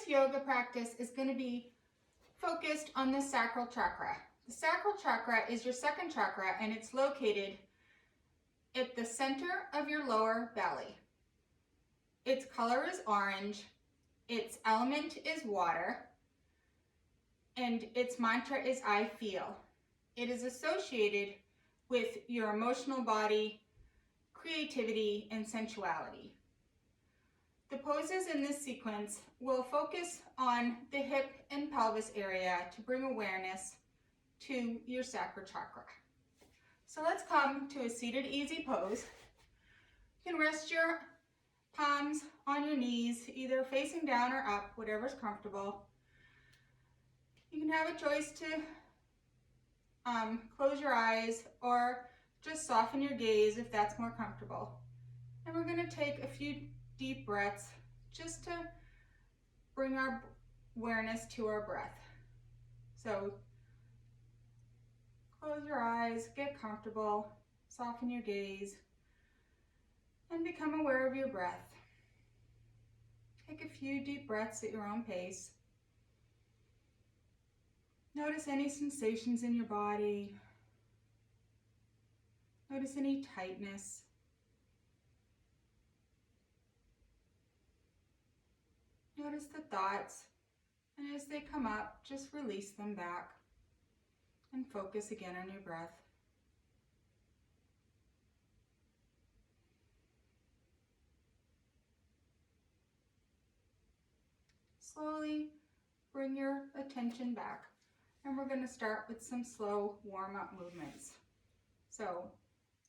this yoga practice is going to be focused on the sacral chakra. The sacral chakra is your second chakra, and it's located at the center of your lower belly. Its color is orange, its element is water, and its mantra is I feel. It is associated with your emotional body, creativity, and sensuality. The poses in this sequence will focus on the hip and pelvis area to bring awareness to your sacral chakra. So let's come to a seated easy pose. You can rest your palms on your knees, either facing down or up, whatever's comfortable. You can have a choice to close your eyes or just soften your gaze if that's more comfortable. And we're going to take a few deep breaths just to bring our awareness to our breath. So close your eyes, get comfortable, soften your gaze, and become aware of your breath. Take a few deep breaths at your own pace. Notice any sensations in your body. Notice any tightness. Notice the thoughts, and as they come up, just release them back and focus again on your breath. Slowly bring your attention back, and we're going to start with some slow warm-up movements. So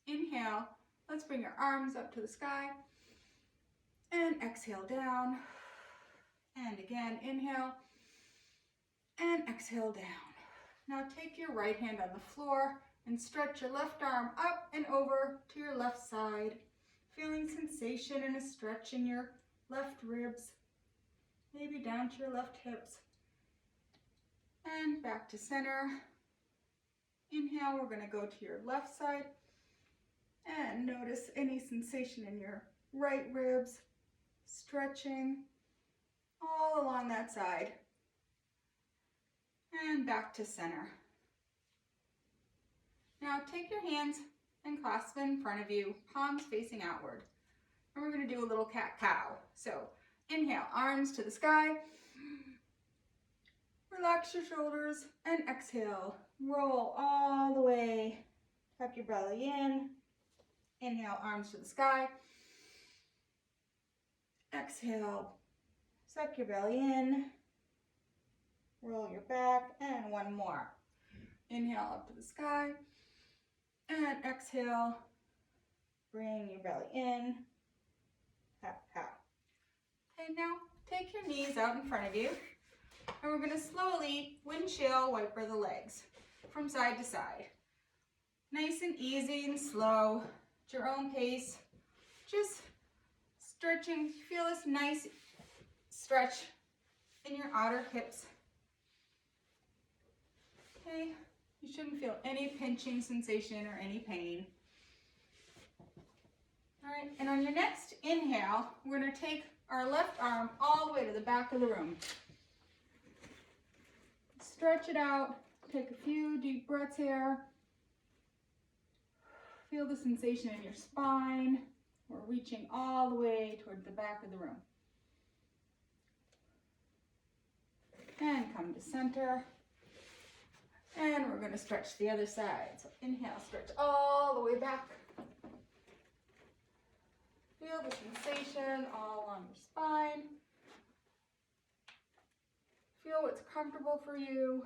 inhale, let's bring your arms up to the sky, and exhale down, and again inhale, and exhale down. Now take your right hand on the floor and stretch your left arm up and over to your left side, feeling sensation and a stretch in your left ribs, maybe down to your left hips. And back to center. Inhale, we're going to go to your left side and notice any sensation in your right ribs, stretching all along that side. And back to center. Now take your hands and clasp them in front of you, palms facing outward. And we're going to do a little cat-cow. So inhale, arms to the sky. Relax your shoulders and exhale. Roll all the way. Tuck your belly in. Inhale, arms to the sky. Exhale, suck your belly in. Roll your back, and one more. Inhale up to the sky, and exhale, bring your belly in. Cat-cow. Okay, now take your knees out in front of you, and we're going to slowly windshield wiper the legs from side to side. Nice and easy and slow, at your own pace. Just stretching. Feel this nice stretch in your outer hips. Okay, you shouldn't feel any pinching sensation or any pain. All right, and on your next inhale, we're going to take our left arm all the way to the back of the room. Stretch it out. Take a few deep breaths here. Feel the sensation in your spine. We're reaching all the way toward the back of the room. And come to center. And we're going to stretch the other side. So inhale, stretch all the way back. Feel the sensation all along your spine. Feel what's comfortable for you.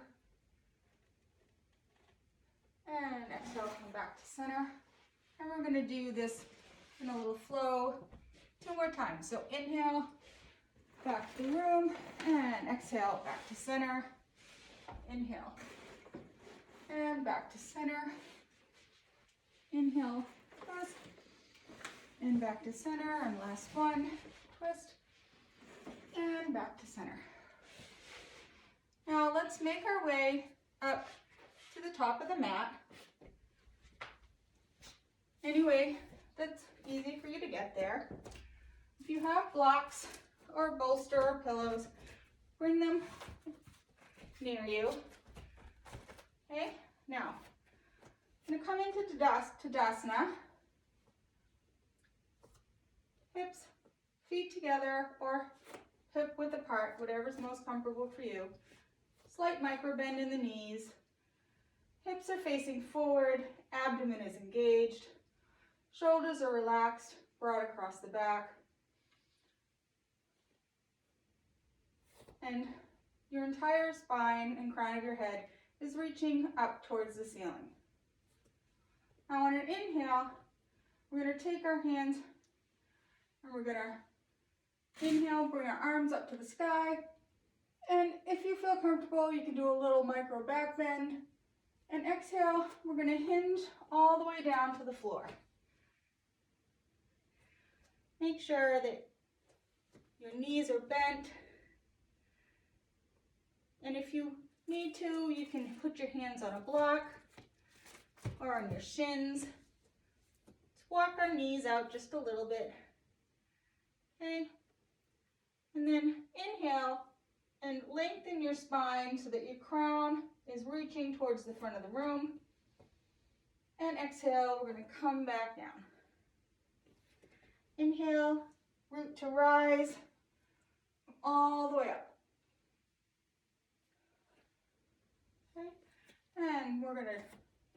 And exhale, come back to center. And we're going to do this in a little flow 2 more times. So inhale, back to the room, and exhale, back to center. Inhale, and back to center. Inhale, twist, and back to center. And last one, twist, and back to center. Now let's make our way up to the top of the mat. Anyway, that's easy for you to get there. If you have blocks or bolster or pillows, bring them near you. Okay, now I'm going to come into Tadasana. Hips, feet together, or hip width apart, whatever's most comfortable for you. Slight micro bend in the knees. Hips are facing forward, abdomen is engaged. Shoulders are relaxed, broad across the back. And your entire spine and crown of your head is reaching up towards the ceiling. Now on an inhale, we're going to take our hands and we're going to inhale, bring our arms up to the sky. And if you feel comfortable, you can do a little micro back bend. And exhale, we're going to hinge all the way down to the floor. Make sure that your knees are bent. And if you need to, you can put your hands on a block or on your shins. Let's walk our knees out just a little bit. Okay? And then inhale and lengthen your spine so that your crown is reaching towards the front of the room. And exhale, we're going to come back down. Inhale, root to rise, all the way up. Okay? And we're going to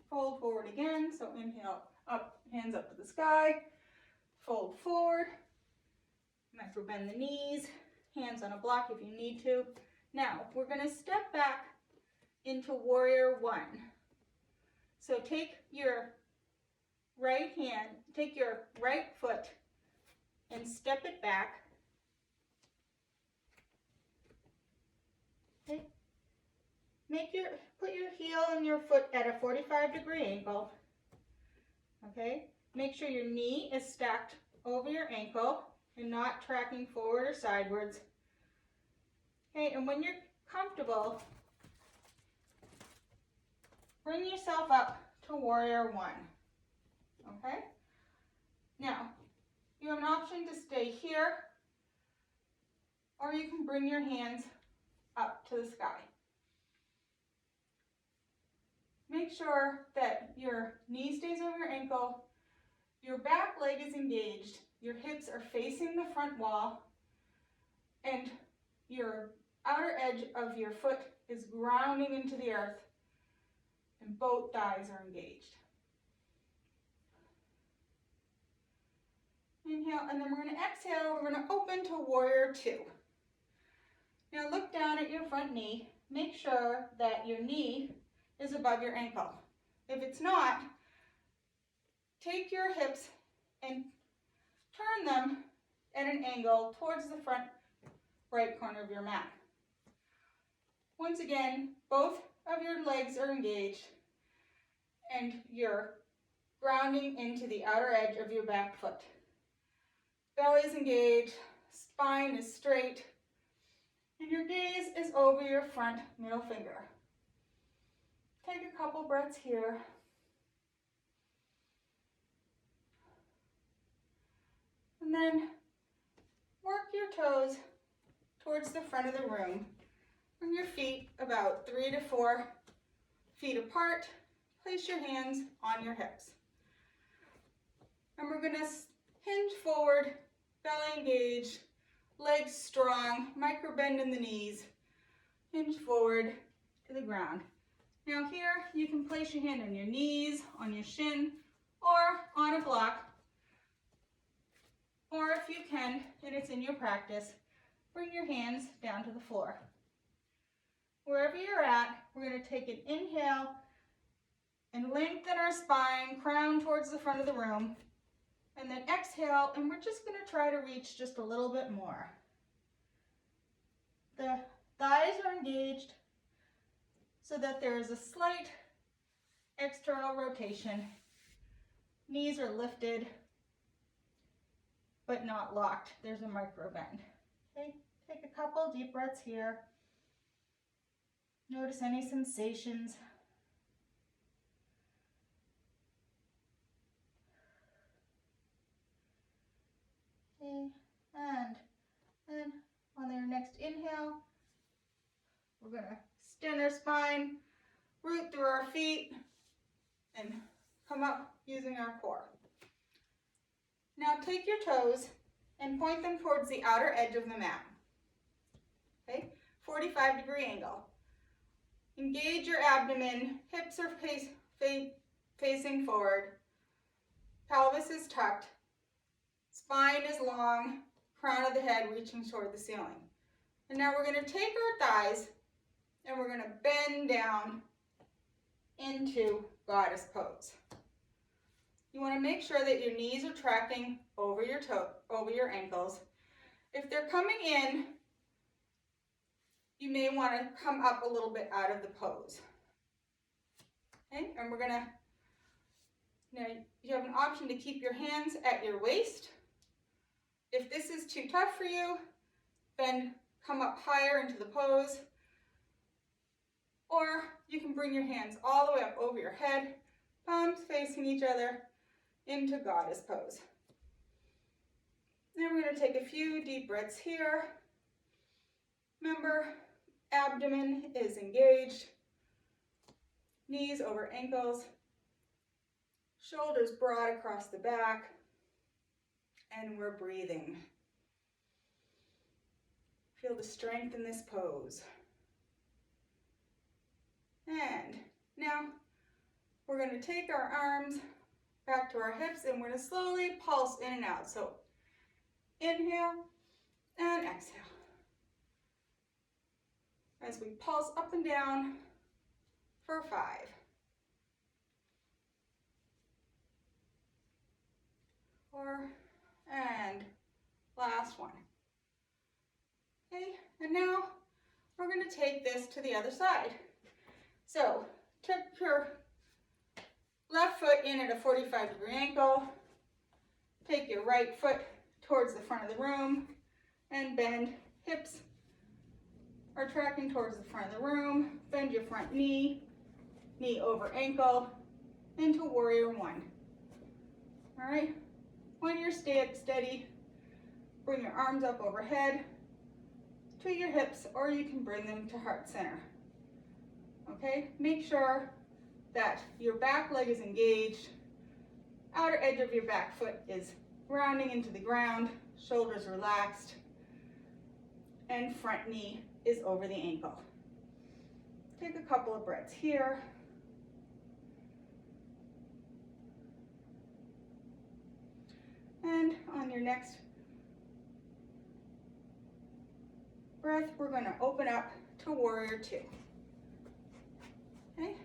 fold forward again. So inhale, up, hands up to the sky. Fold forward. Micro bend the knees. Hands on a block if you need to. Now, we're going to step back into warrior one. So take your right foot and step it back. Okay. Put your heel and your foot at a 45-degree angle. Okay. Make sure your knee is stacked over your ankle and not tracking forward or sidewards. Okay, and when you're comfortable, bring yourself up to warrior one. Okay? Now, you have an option to stay here, or you can bring your hands up to the sky. Make sure that your knee stays over your ankle, your back leg is engaged, your hips are facing the front wall, and your outer edge of your foot is grounding into the earth, and both thighs are engaged. Inhale, and then we're going to exhale. We're going to open to warrior two. Now look down at your front knee. Make sure that your knee is above your ankle. If it's not, take your hips and turn them at an angle towards the front right corner of your mat. Once again, both of your legs are engaged and you're grounding into the outer edge of your back foot. Belly is engaged, spine is straight, and your gaze is over your front middle finger. Take a couple breaths here. And then work your toes towards the front of the room. Bring your feet about 3 to 4 feet apart. Place your hands on your hips. And we're going to hinge forward, belly engaged, legs strong, micro bend in the knees. Hinge forward to the ground. Now here, you can place your hand on your knees, on your shin, or on a block. Or if you can, and it's in your practice, bring your hands down to the floor. Wherever you're at, we're going to take an inhale and lengthen our spine, crown towards the front of the room. And then exhale, and we're just going to try to reach just a little bit more. The thighs are engaged so that there is a slight external rotation. Knees are lifted, but not locked. There's a micro bend. Okay, take a couple deep breaths here. Notice any sensations. Okay, and on your next inhale, We're going to extend our spine, root through our feet, and come up using our core. Now take your toes and point them towards the outer edge of the mat. Okay, 45-degree angle. Engage your abdomen, hips are facing forward, pelvis is tucked, spine is long, crown of the head reaching toward the ceiling. And now we're going to take our thighs and we're going to bend down into goddess pose. You want to make sure that your knees are tracking over your ankles. If they're coming in, you may want to come up a little bit out of the pose. Okay, and we're gonna, now you have an option to keep your hands at your waist. If this is too tough for you, then come up higher into the pose. Or you can bring your hands all the way up over your head, palms facing each other, into goddess pose. Then we're going to take a few deep breaths here. Remember, abdomen is engaged, knees over ankles, shoulders broad across the back, and we're breathing. Feel the strength in this pose. And now we're going to take our arms back to our hips and we're going to slowly pulse in and out. So inhale and exhale. As we pulse up and down for 5. 4, and last one. Okay, and now we're going to take this to the other side. So tuck your left foot in at a 45-degree angle. Take your right foot towards the front of the room and bend. Hips are tracking towards the front of the room. Bend your front knee, knee over ankle, into warrior 1. All right, when you're steady, bring your arms up overhead to your hips, or you can bring them to heart center. Okay, make sure that your back leg is engaged, outer edge of your back foot is rounding into the ground, shoulders relaxed, and front knee is over the ankle. Take a couple of breaths here. And on your next breath, we're going to open up to warrior 2. Okay,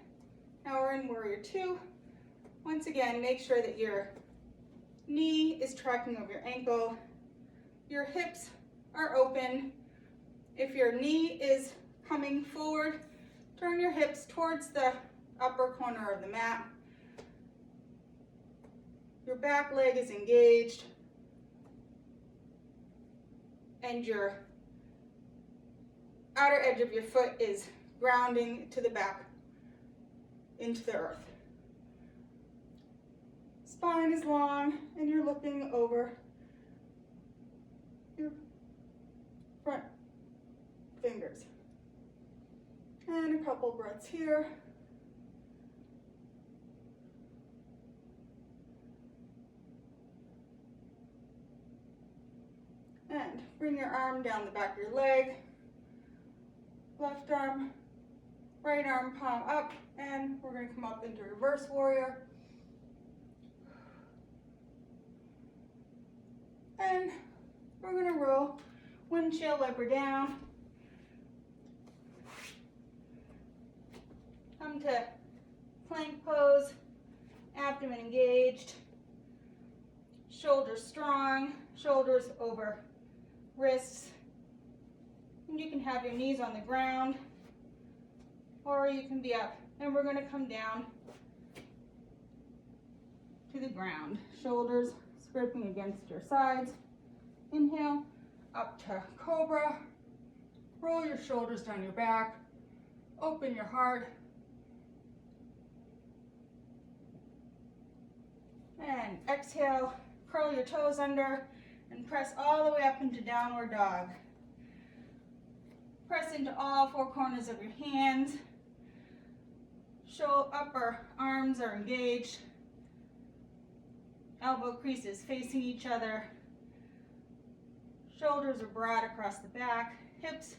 now we're in warrior 2. Once again, make sure that your knee is tracking over your ankle, your hips are open. If your knee is coming forward, turn your hips towards the upper corner of the mat. Your back leg is engaged, and your outer edge of your foot is grounding to the back into the earth. Spine is long, and you're looking over your front fingers. And a couple breaths here. And bring your arm down the back of your leg. Left arm, right arm, palm up, and we're going to come up into reverse warrior. And we're going to roll windshield wiper down. Come to plank pose, abdomen engaged, shoulders strong, shoulders over wrists. And you can have your knees on the ground, or you can be up. And we're going to come down to the ground. Shoulders scraping against your sides. Inhale, up to cobra. Roll your shoulders down your back. Open your heart. And exhale, curl your toes under and press all the way up into downward dog. Press into all four corners of your hands. Upper arms are engaged. Elbow creases facing each other. Shoulders are broad across the back. Hips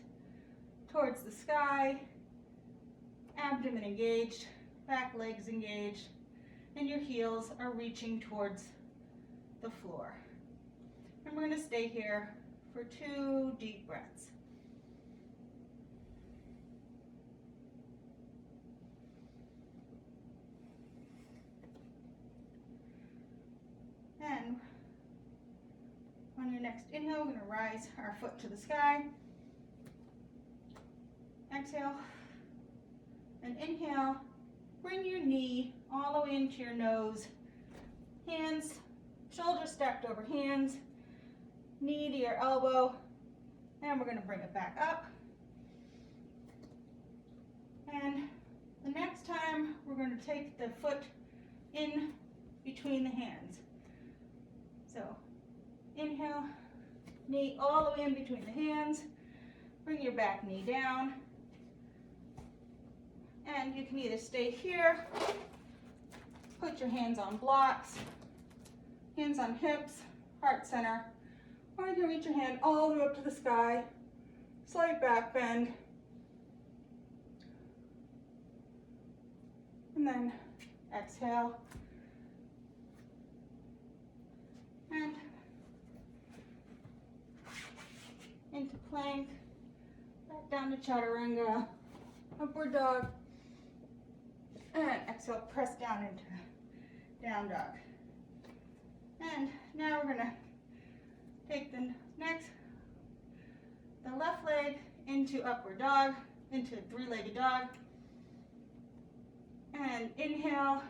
towards the sky. Abdomen engaged. Back legs engaged. And your heels are reaching towards the floor. And we're going to stay here for 2 deep breaths. And on your next inhale, we're going to rise our foot to the sky. Exhale. And inhale, bring your knee all the way into your nose. Hands, shoulders stacked over hands. Knee to your elbow. And we're going to bring it back up. And the next time, we're going to take the foot in between the hands. So inhale, knee all the way in between the hands. Bring your back knee down. And you can either stay here, put your hands on blocks, hands on hips, heart center, or you can reach your hand all the way up to the sky, slight back bend, and then exhale. And into plank, back down to chaturanga, upward dog, and exhale, press down into down dog. And now we're gonna take the left leg into upward dog, into 3-legged dog, and inhale,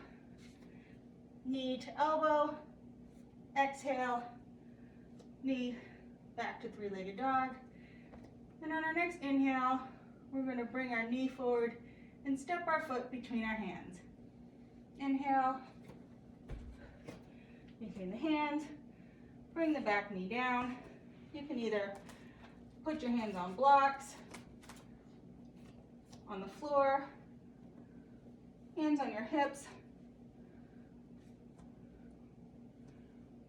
knee to elbow. Exhale, knee back to 3-legged dog. And on our next inhale, we're going to bring our knee forward and step our foot between our hands. Inhale, between the hands, bring the back knee down. You can either put your hands on blocks, on the floor, hands on your hips,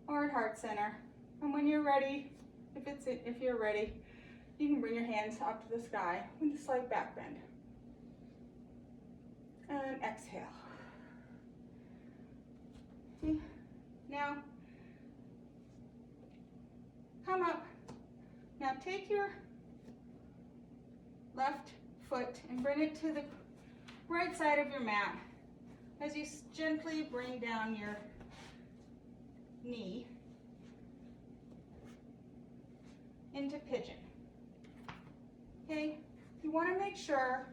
or at heart center. And when you're ready, if you're ready, you can bring your hands up to the sky with a slight back bend. And exhale. Now, come up. Now take your left foot and bring it to the right side of your mat as you gently bring down your knee into pigeon. Okay, you want to make sure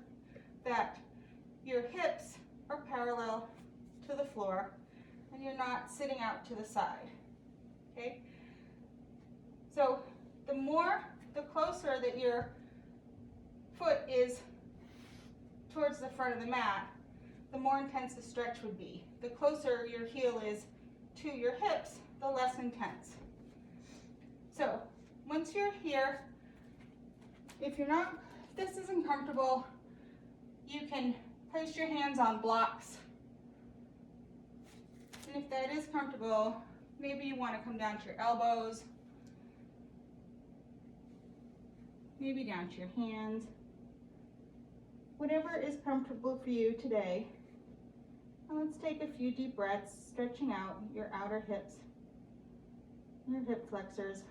that your hips are parallel to the floor and you're not sitting out to the side. Okay, so the closer that your foot is towards the front of the mat, the more intense the stretch would be. The closer your heel is to your hips, the less intense. So once you're here, if this isn't comfortable, you can place your hands on blocks. And if that is comfortable, maybe you want to come down to your elbows, maybe down to your hands. Whatever is comfortable for you today. And let's take a few deep breaths, stretching out your outer hips, your hip flexors.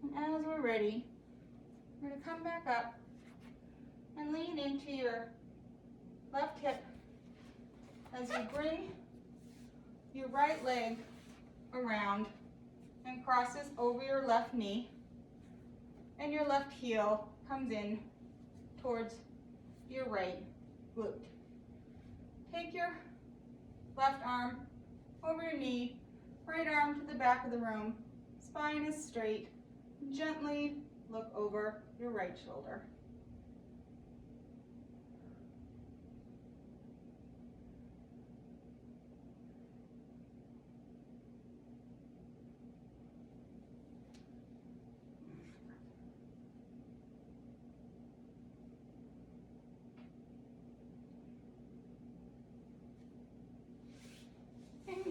And as we're ready, we're going to come back up and lean into your left hip as you bring your right leg around and crosses over your left knee, and your left heel comes in towards your right glute. Take your left arm over your knee, right arm to the back of the room, spine is straight, gently look over your right shoulder.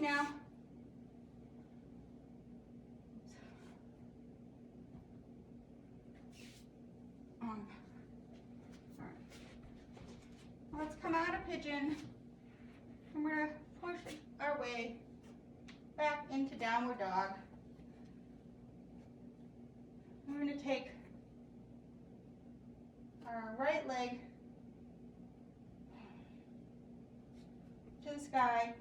now. All right. Let's come out of pigeon. And we're going to push our way back into downward dog. We're going to take our right leg to the sky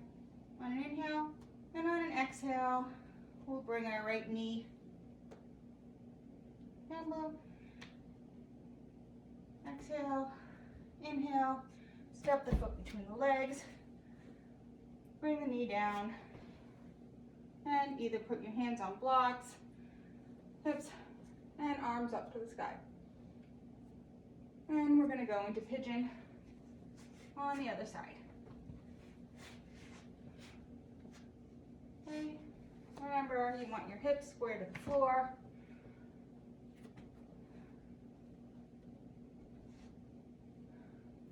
on an inhale, and on an exhale, we'll bring our right knee down low. Exhale, inhale, step the foot between the legs, bring the knee down, and either put your hands on blocks, hips, and arms up to the sky. And we're going to go into pigeon on the other side. Okay. Remember, you want your hips square to the floor.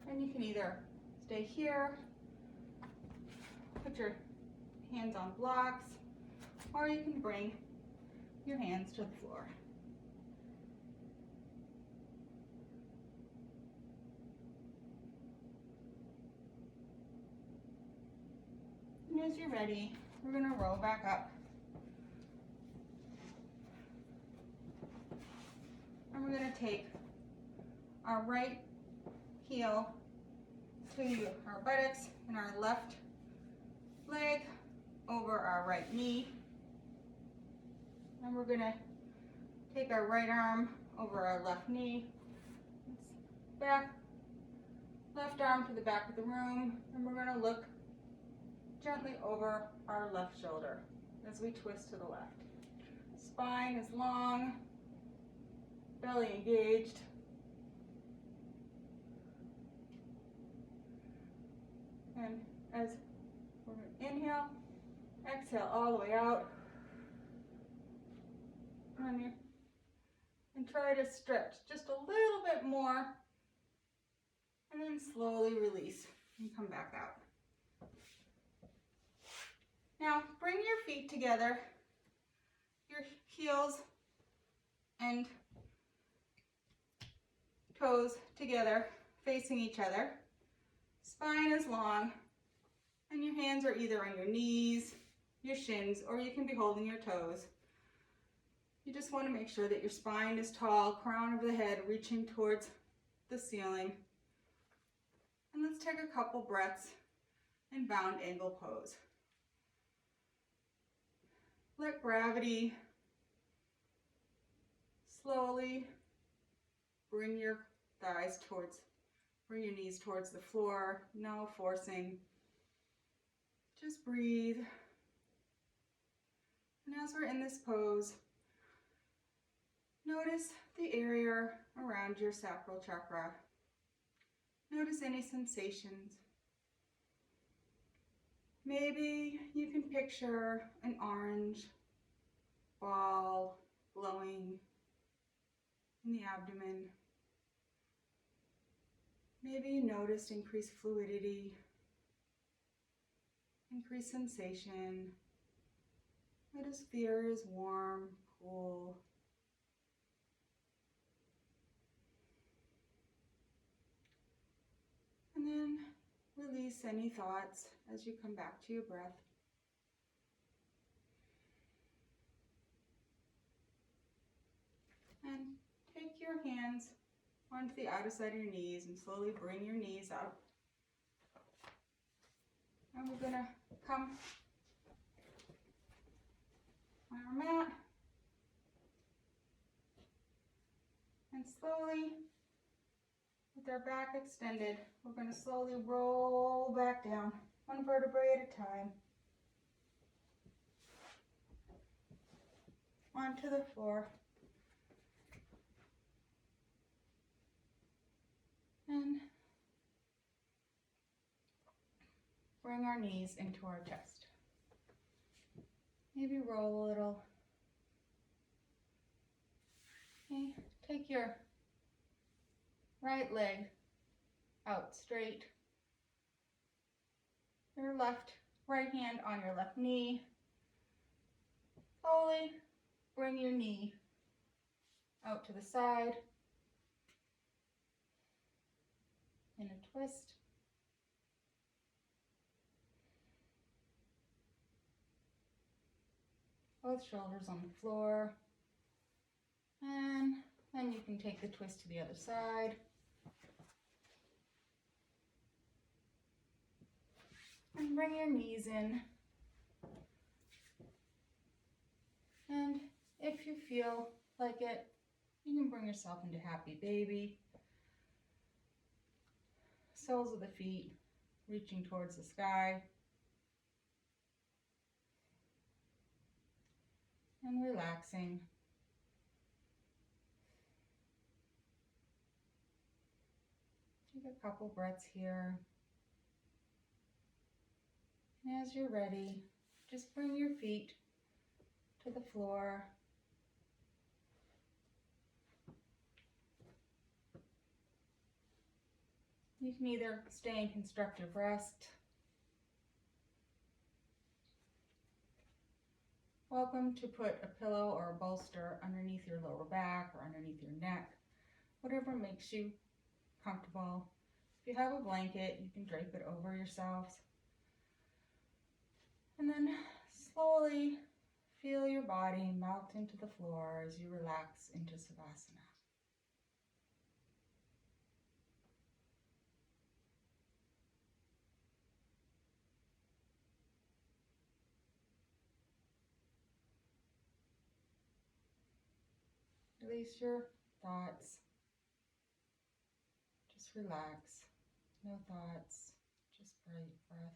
And you can either stay here, put your hands on blocks, or you can bring your hands to the floor. And as you're ready, we're going to roll back up. And we're going to take our right heel to our buttocks and our left leg over our right knee. And we're going to take our right arm over our left knee. Back, left arm to the back of the room, and we're going to look gently over our left shoulder as we twist to the left. Spine is long, belly engaged. And as we're going to inhale, exhale all the way out. And try to stretch just a little bit more. And then slowly release and come back out. Now bring your feet together, your heels and toes together, facing each other. Spine is long, and your hands are either on your knees, your shins, or you can be holding your toes. You just want to make sure that your spine is tall, crown of the head reaching towards the ceiling. And let's take a couple breaths in bound angle pose. Let gravity slowly bring your knees towards the floor. No forcing. Just breathe. And as we're in this pose, notice the area around your sacral chakra. Notice any sensations. Maybe you can picture an orange ball glowing in the abdomen. Maybe you noticed increased fluidity, increased sensation. Notice fear is warm, cool. And then release any thoughts as you come back to your breath. And take your hands onto the outer side of your knees and slowly bring your knees up. And we're going to come on our mat and slowly, with our back extended, we're going to slowly roll back down, one vertebrae at a time, onto the floor. And bring our knees into our chest. Maybe roll a little. Okay, take your right leg out straight, your left right hand on your left knee. Slowly bring your knee out to the side in a twist. Both shoulders on the floor. And then you can take the twist to the other side. And bring your knees in. And if you feel like it, you can bring yourself into happy baby. Soles of the feet reaching towards the sky. And relaxing. Take a couple breaths here. And as you're ready, just bring your feet to the floor. You can either stay in constructive rest. Welcome to put a pillow or a bolster underneath your lower back or underneath your neck, whatever makes you comfortable. If you have a blanket, you can drape it over yourselves. And then slowly feel your body melt into the floor as you relax into Savasana. Release your thoughts. Just relax. No thoughts, just bright breath.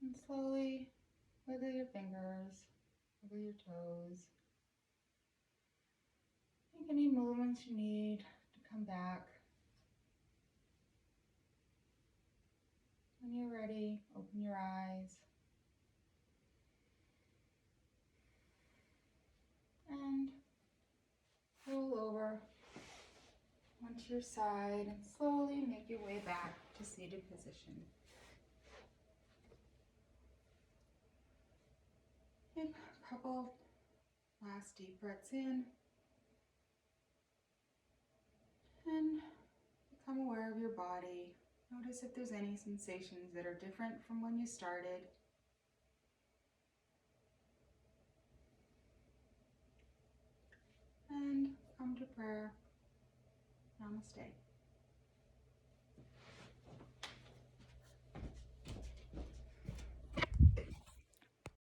And slowly wiggle your fingers, wiggle your toes. Make any movements you need to come back. When you're ready, open your eyes. And roll over onto your side and slowly make your way back to seated position. Take a couple last deep breaths in and become aware of your body. Notice if there's any sensations that are different from when you started. And come to prayer. Namaste.